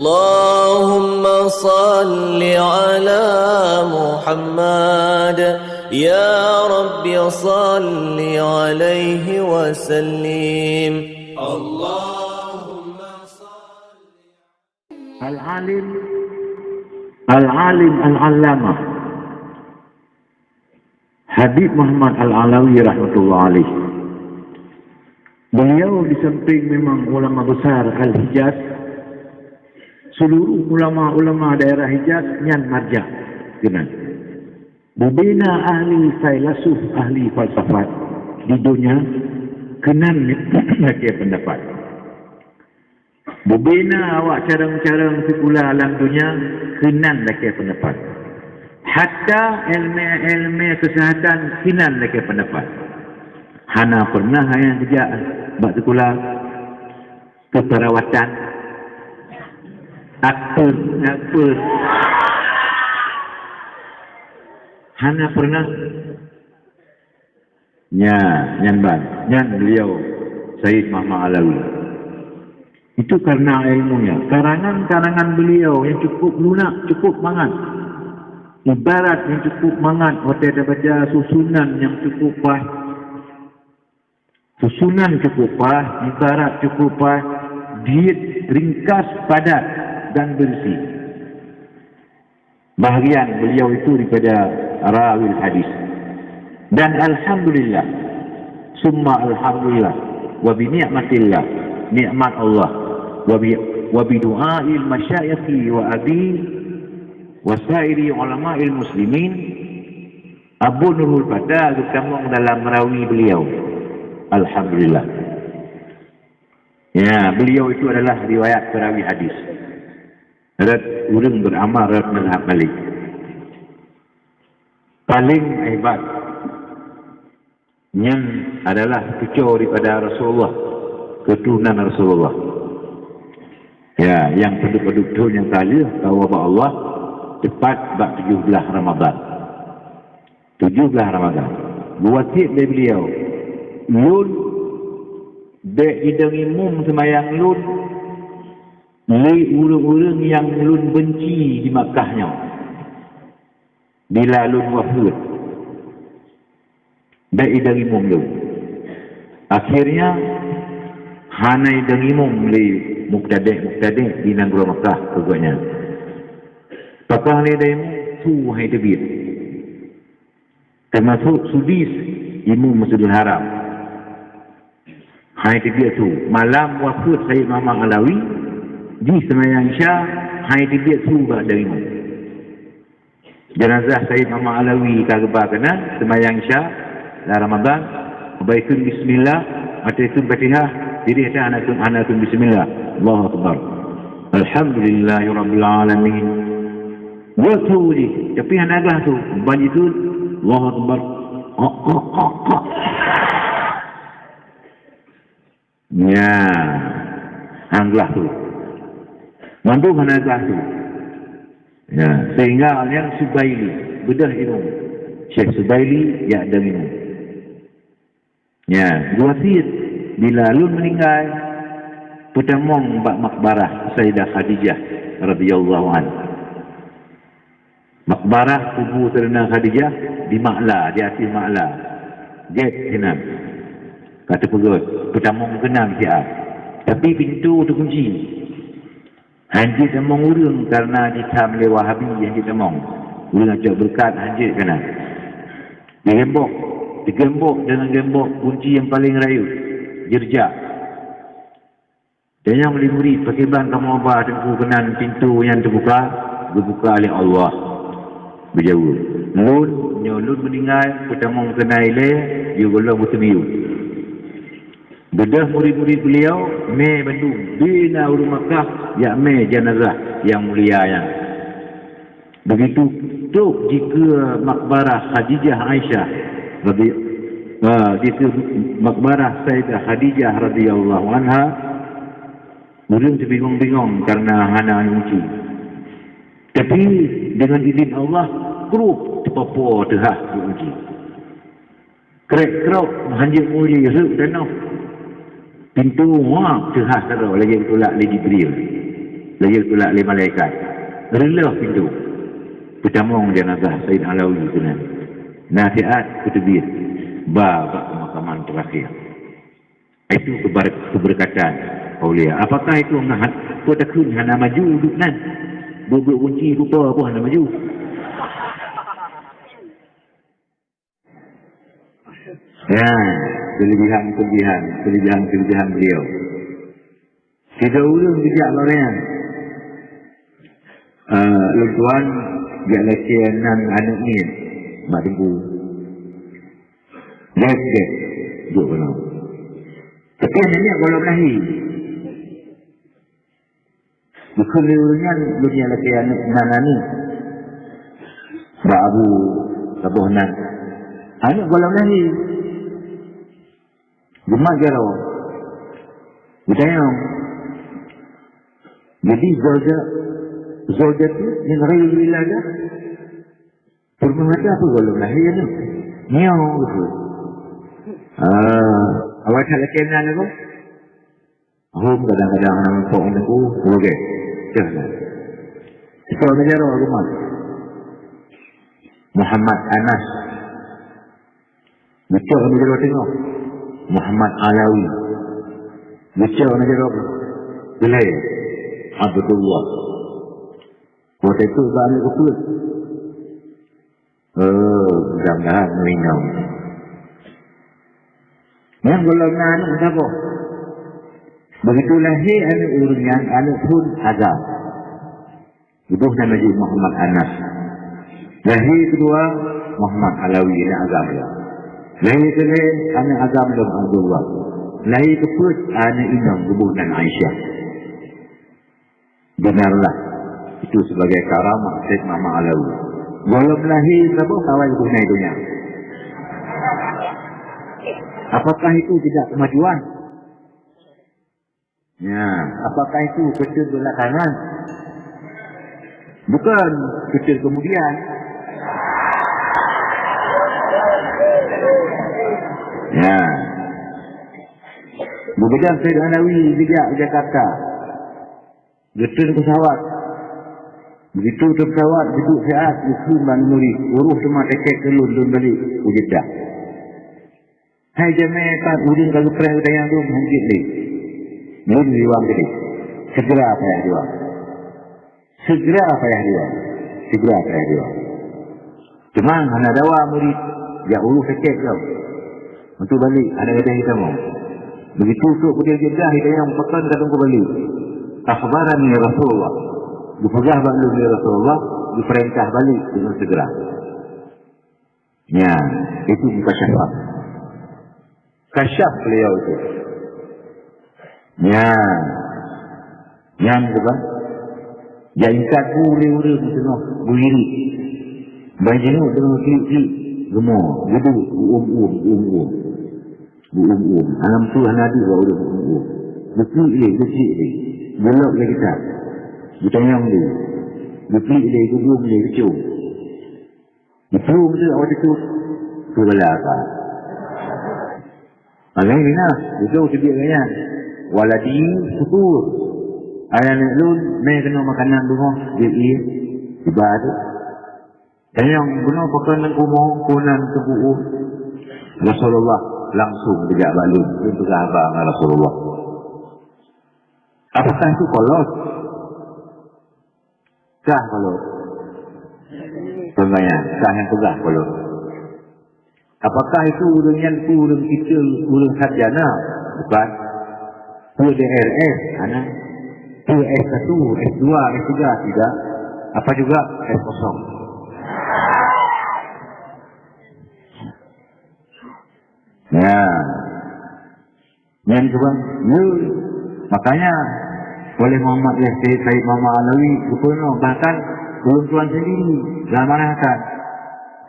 اللهم صل على محمد يا رب صل عليه وسلم اللهم صل العالم العلامة Habib Muhammad Al-Alawi rahmatullah alaih. Beliau di samping memang ulama besar Al-Hijaz, seluruh ulama-ulama daerah Hijaz yang marjah kenal. Bubina ahli filosof, ahli falsafat di dunia kenal lagi pendapat. Bubina awak carang-carang sekulah alam dunia kenal lagi pendapat. Hatta ilmu kesihatan kenal lagi pendapat. Hana pernah yang kerja buat sekolah keperawatan apa Hana pernah nyan beliau Sayyid Muhammad Alawi. Itu karena ilmunya. Karangan-karangan beliau yang cukup lunak, cukup mangat. Ibarat yang cukup mangat, waktu ada baca susunan yang cukup pas. Susunan cukup pas, ibarat cukup pas, diet ringkas, padat dan bersih. Bahagian beliau itu daripada rawil hadis. Dan alhamdulillah, summa alhamdulillah, wa bi ni'matillah, nikmat Allah, wa bi du'ail masyayikhi wa abi wa sairi ulama'il muslimin. Abu Nurul Fatah terkandung dalam rawi beliau. Alhamdulillah. Ya, beliau itu adalah riwayat perawi hadis. Rat urang beramal rat mazhab Malik. Paling hebat yang adalah cucu daripada Rasulullah, keturunan Rasulullah. Ya, yang penduduk yang tahu bahwa Allah tepat bab 17 Ramadan. 17 Ramadan. Buatit dari beliau. Lun dek hidang imum semayang lun. Lei urang-urang yang lun benci di Makkahnya. Bila lun wafat. Dek hidang imum lun. Akhirnya hana hidang imum lei muktadek di Nanggura Makkah kegaknya. Pakah ni dia tu hai debit. Termasuk sudis imam Masjidil Haram. Hai debit tu. Malam wafat Sayyid Muhammad Alawi di semayang Isya, hai debit tu bak dari imam. Jenazah Sayyid Muhammad Alawi kagba kena semayang Isya dalam Ramadan. Baikun bismillah, ataitum Fatihah, diri hata anatum bismillah. Allahu akbar. Alhamdulillahirabbil alamin. Waktu ni, tapi hanaglah tu, banyak tu, Allahu Akbar. Ya, hanaglah tu. Mampu hanaglah tu. Ya, sehingga yang Subaili, bedah imam. Syekh Subaili, ya ada imam. Ya, wasit, bila lun meninggal, putamong bak makbarah Sayyidah Khadijah radhiyallahu anha. Makbarah kubur Serena Khadijah di Ma'la, di atas Ma'la. Gate kenam. Kata pegut, pertamong kenam siap. Tapi pintu tu kunci. Hanjit temong urang karena ditam lewah habis hanjit temong. Urang ajak berkat hanjit kena. Digembok dengan gembok kunci yang paling rayu. Jerjak. Dan yang murid pakai ban kamu abah tengku kenan pintu yang terbuka oleh Allah. Berjauh. Lun meninggal, pertama kena ilai, dia golong bertemiu. Bedah murid-murid beliau, Bandung. Bina Ulu Makkah, ya jenazah yang mulia yang. Begitu tu jika makbarah Khadijah Aisyah, jika makbarah Sayyidah Khadijah radhiyallahu anha, murid bingung-bingung karena hana kunci. Tapi dengan izin Allah, grup terpapar terhah diuji. Kerek-kerok hanjir mulia Yusuf dan pintu terhah terhah lagi tolak lagi Jibril. Layar pula oleh malaikat. Relah pintu. Pertama dia nagah Sayyid Alawi kena. Nasihat ketubir. Babak pemakaman terakhir. Itu keberkatan Aulia. Apakah itu ngahat? Kau takun hana maju duduk nan. Bubuk kunci rupa apa hana maju. Ya, kelebihan beliau. Tidak ulung bijak lorang. Tuan dia lesianan anak ni mak tunggu. Dia duduk benar. Tapi anak kalau lahir. Bukan ulungnya dunia lesianan anak ni. Mak Abu Sabuh nan. Anak kalau lahir. Gemak jaro. Budaya. Jadi Zawjah itu yang raya wilayah permata apa kalau lahir ni? Niau tu. Awak tak lekenan aku? Aku kadang-kadang nampak aku, okey. Jangan. Itu negara aku mah. Muhammad Anas. Betul negara tengok. Muhammad Alawi. Betul negara apa? Belai. Abdullah. Kota itu balik ke pulut. Mudah-mudahan minum. Yang golongan anak siapa? Begitu lahir anak urungan, anak pun azam. Ibuh nama Nabi Muhammad Anas. Lahir kedua, Muhammad Alawi, anak azam dia. Lahir kedua, anak azam dan Abdullah. Lahir keput, anak Inam, ibuh dan Aisyah. Benarlah. Itu sebagai karamah Syed Mama Alawi. Belum lahir berapa kawal dunia dunia. Apakah itu tidak kemajuan? Ya, apakah itu kecil belakangan? Bukan kecil kemudian. Ya. Berbeda Syed Alawi bijak Jakarta. Getun pesawat. Begitu pesawat duduk sihat, disuruh Nuri, urus semua tekek kelun dan balik ke Jeddah. Hai jemaah tak udin kalau perang udayang tu mungkin ni. Mun diwang gede. Segera payah dia. Segera payah dia. Cuma hana dawa murid dia urus tekek kau. Untuk balik ada kata kita mau. Begitu untuk ke Jeddah hidayang pekan kadang balik. Akhbarani Rasulullah. Dipegah balik oleh Rasulullah, diperintah balik dengan segera. Ya, itu bukan syafat. Kasyaf beliau itu. Ya, yang bukan. Jainkat uri-uri macam buiri. Bajinu dengan kiri gemuk, gedu, um. Alam tu hanadi bawa udah um. Bukti ni. Belok lagi tak. Ditanyang dia. Diplik dia, gubung dia, kecuk. Dipelum dia, awak kecuk. Itu belakang. Lain ni lah. Itu sebiak kaya. Waladi sutur. Ayah-anak lu, mereka kena makanan dulu. Dia ibadat. Tanyang guna pakanan kumong, kunan kebu'uh. Rasulullah langsung bijak balun. Itu sahabat Rasulullah. Apakah itu kolot? Kah kalau pertanyaan, kah yang tegah kalau apakah itu urung kita urung sarjana bukan PDRS anak PS1, S2, S3 tidak apa juga S0 ya yang kedua makanya oleh Muhammad Yasir Said Mama Alawi Kupono bahkan belum tuan sendiri dalam masyarakat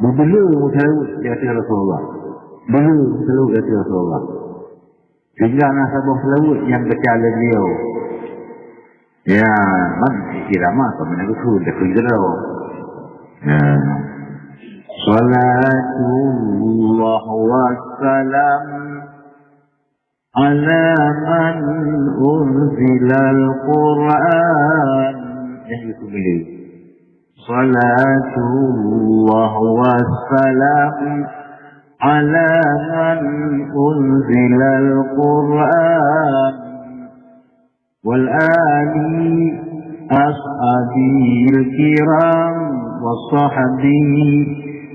berbelu selawat di atas Rasulullah belu selawat di atas Rasulullah sehingga nasabah selawat yang bercala beliau ya mana kira mah mana aku dah kerja salatullah wassalam على من أنزل القرآن. Yang itu pilih. Salatullah wassalam ala man unzila al-Quran wal ali ashabil kiram wa sahbihi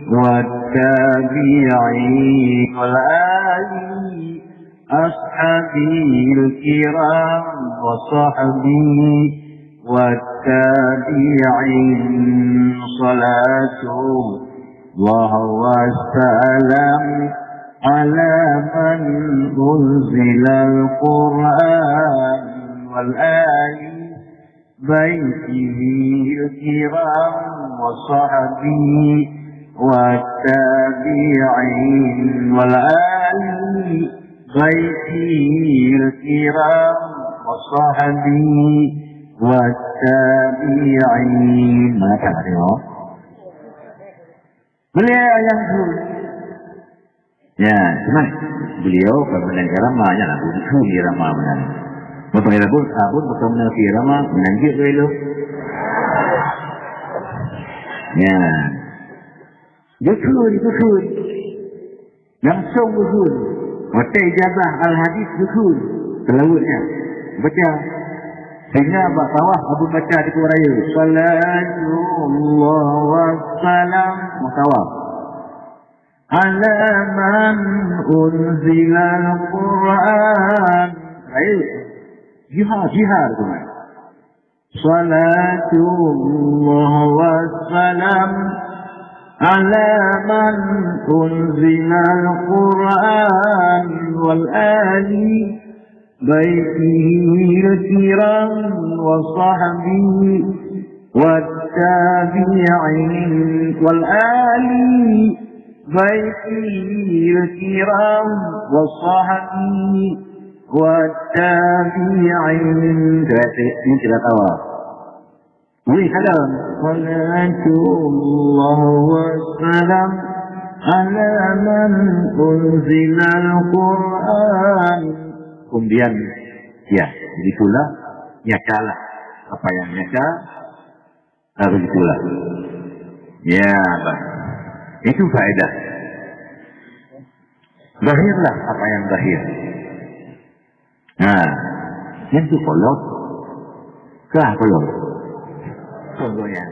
wa tabi'in wal ali ashabil kiram wa sahbihi wa tabi'in salatu الله والسلام على من أنزل القرآن والآل بيته الكرام وصحبه والتابعين والآل بيته الكرام وصحبه والتابعين. ما تعرفون beliau yang dulu. Ya, cuman beliau kemudian ramahnya lah, bukan ramah benar. Bapak ibu, abun betul benar ramah menanjik beliau. Ya, betul. Langsung betul. Mata ijazah al-hadis betul. Telawutnya baca. Sehingga bawah Abu baca di Qur'an Salatullah wassalam mutawaf ala man unzila al-Quran. Ayo jihad teman. Salatullah wassalam ala man unzila al-Quran wal ali بيته الكرام وصحبه والتابعين والآل بيته الكرام وصحبه والتابعين. Ini tidak tahu. Wih salam. Salatullah wassalam ala man unzila al-Quran. Kemudian ya begitulah nyakalah apa yang nyaka begitulah ya bang. Itu faedah zahirlah apa yang zahir. Nah yang itu kolot kah kolot contohnya